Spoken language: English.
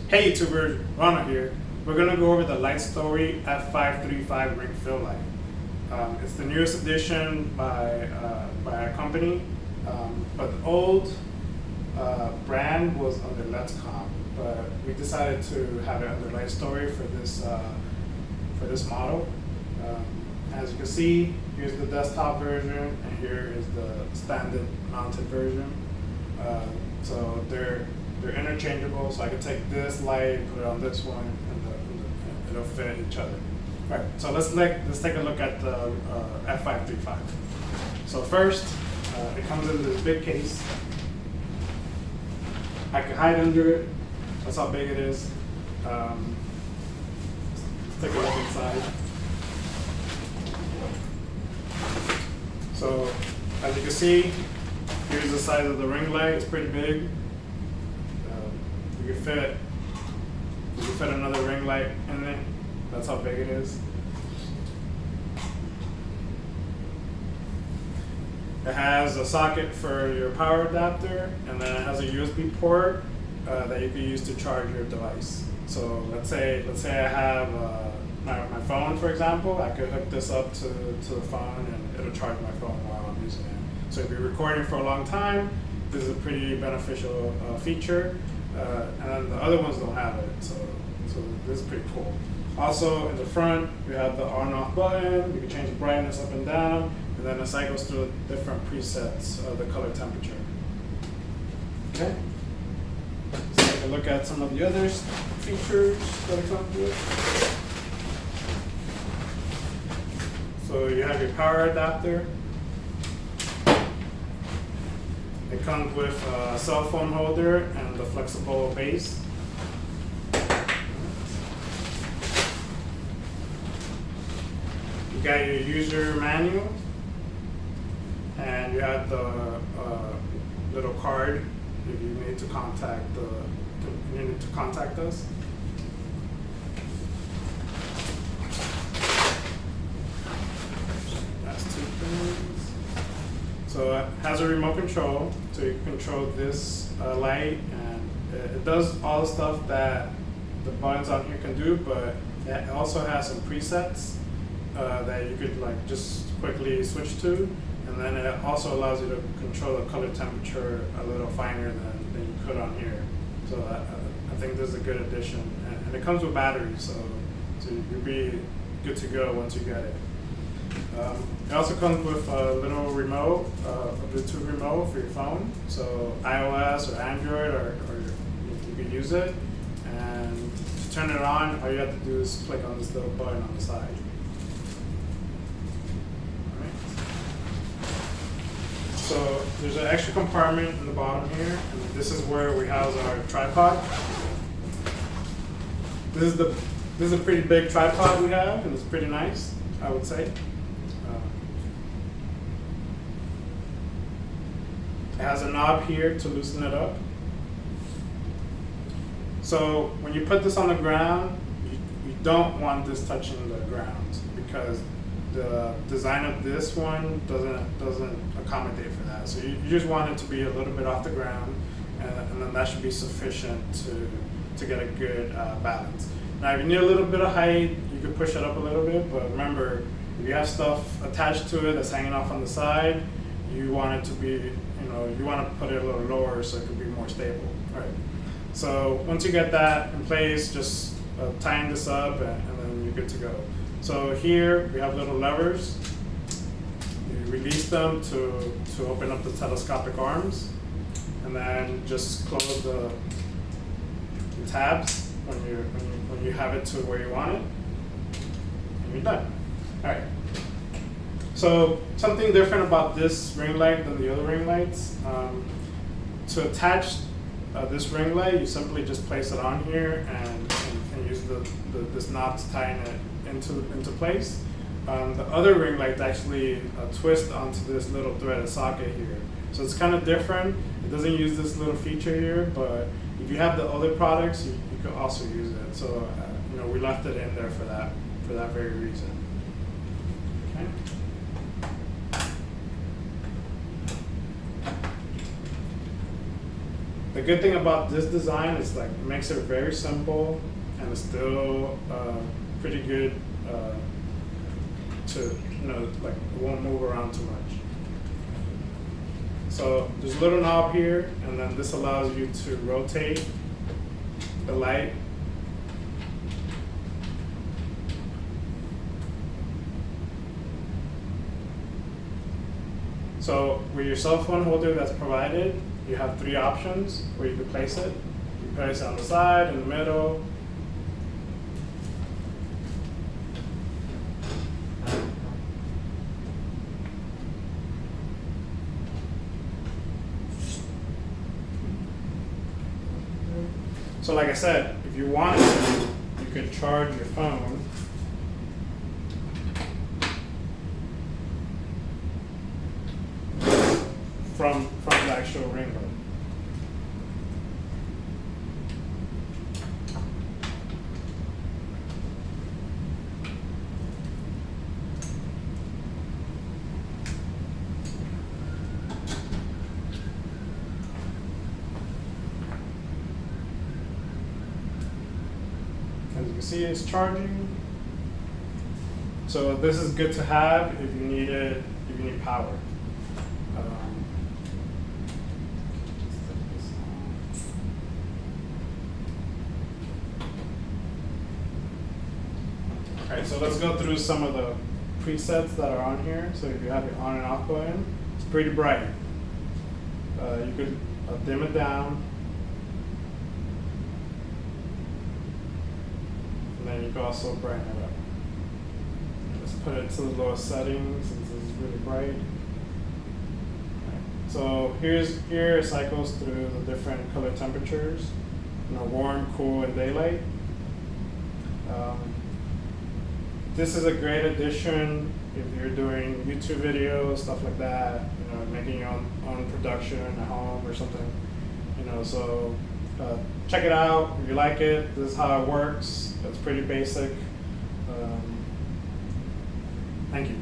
Hey YouTubers, Ronald here. We're going to go over the Lightstory F535 Ring Fill Light. It's the newest edition by our company, but the old brand was under Lightstory, but we decided to have it under Lightstory for this model. As you can see, here's the desktop version, and here is the standard mounted version. So they're interchangeable, so I can take this light, put it on this one, and it'll fit each other. All right, so let's take a look at the F535. So first, it comes in this big case. I can hide under it. That's how big it is. Let's take a look inside. So as you can see, here's the size of the ring light. It's pretty big. You can fit another ring light in it. That's how big it is. It has a socket for your power adapter, and then it has a USB port that you can use to charge your device. So let's say I have my phone, for example. I could hook this up to the phone, and it'll charge my phone while I'm using it. So if you're recording for a long time, this is a pretty beneficial feature. And then the other ones don't have it, so this is pretty cool. Also, in the front, we have the on-off button. You can change the brightness up and down, and then it cycles through different presets of the color temperature. Okay. Let's take a look at some of the other features that it comes with. So you have your power adapter. It comes with a cell phone holder and the flexible base. You got your user manual, and you have the little card if you need to contact us. That's two things. So it has a remote control, so you can control this light, and it does all the stuff that the buttons on here can do, but it also has some presets that you could just quickly switch to, and then it also allows you to control the color temperature a little finer than you could on here. So I think this is a good addition, and it comes with batteries, so you'll be good to go once you get it. It also comes with a little remote, a Bluetooth remote for your phone. So iOS or Android, or you can use it. And to turn it on, all you have to do is click on this little button on the side. All right. So there's an extra compartment in the bottom here, and this is where we house our tripod. This is a pretty big tripod we have, and it's pretty nice, I would say. It has a knob here to loosen it up. So when you put this on the ground, you don't want this touching the ground, because the design of this one doesn't accommodate for that. So you just want it to be a little bit off the ground, and then that should be sufficient to get a good balance. Now, if you need a little bit of height, you could push it up a little bit, but remember, if you have stuff attached to it that's hanging off on the side, you want it to be, you want to put it a little lower so it can be more stable. All right. So once you get that in place, just tighten this up, and then you're good to go. So here we have little levers. You release them to open up the telescopic arms, and then just close the tabs when you have it to where you want it, and you're done. All right. So something different about this ring light than the other ring lights. To attach this ring light, you simply just place it on here and use this knob to tighten it into place. The other ring light actually twists onto this little threaded socket here. So it's kind of different. It doesn't use this little feature here, but if you have the other products, you could also use it. So we left it in there for that very reason. Okay. The good thing about this design is like it makes it very simple and it's still pretty good to, you know, like it won't move around too much. So there's a little knob here, and then this allows you to rotate the light. So with your cell phone holder that's provided, you have 3 options where you can place it. You place it on the side, in the middle. So like I said, if you wanted to, you could charge your phone from the actual ring light. As you can see, it's charging. So this is good to have if you need it, if you need power. Alright, so let's go through some of the presets that are on here. So if you have your on and off button, it's pretty bright. You could dim it down. And then you can also brighten it up. Let's put it to the lowest setting since it's really bright. Right. So here it cycles through the different color temperatures, you know, warm, cool, and daylight. This is a great addition if you're doing YouTube videos, stuff like that, you know, making your own production at home or something, you know, so check it out if you like it. This is how it works. It's pretty basic. Thank you.